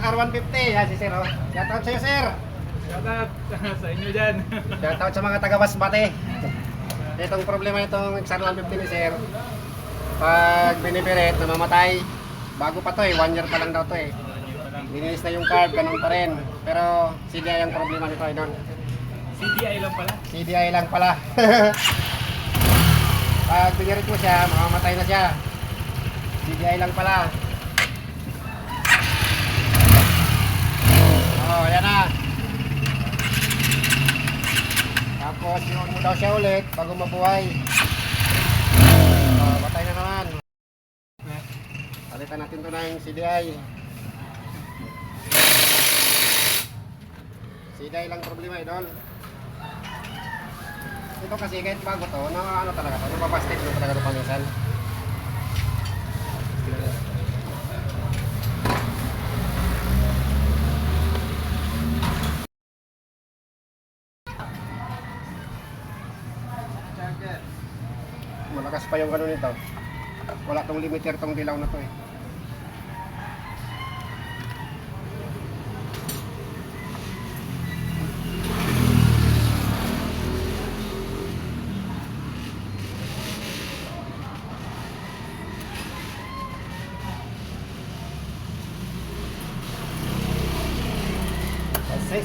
R150. Yan si sir, oh. Shoutout sa'yo, sir. Shoutout sa inyo dyan. Shoutout sa mga taga Masbate. Itong problema itong XR150 ni sir. Pag binipirit, namamatay. Bago pa to eh, 1 year pa lang daw to eh. Binilis na yung carb, ganun pa rin. Pero CDI ang problema nito, idol. CDI lang pala. CDI lang pala. Pag binirit mo siya, mamamatay na siya. CDI lang pala. Oh, yan na. Tapos yun mo daw siya ulit bago mabuhay. Oh, batay na naman. Palitan natin to ng CDI. CDI lang problema, idol. Ito kasi kahit bago to, ano talaga to, napapastig mo talaga ito paminsan. Malakas pa yung gano'n nito. Wala tong limiter tong dilaw na to eh.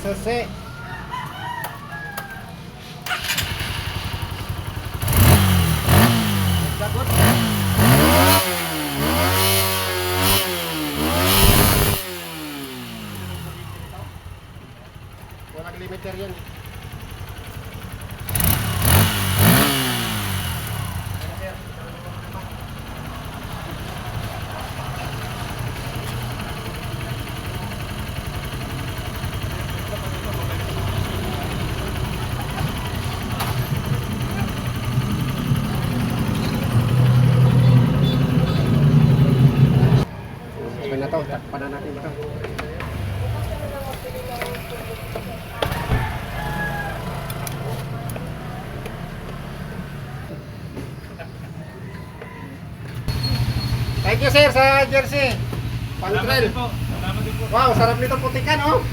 Sase. Dagot. Walang limiter yan. Okay na to, takpan na natin ito. Thank you sir sa jersey. Pang-trail. Salamat din po. Wow, sarap nito putikan oh.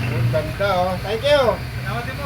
Ang ganda oh. Thank you. Salamat din po.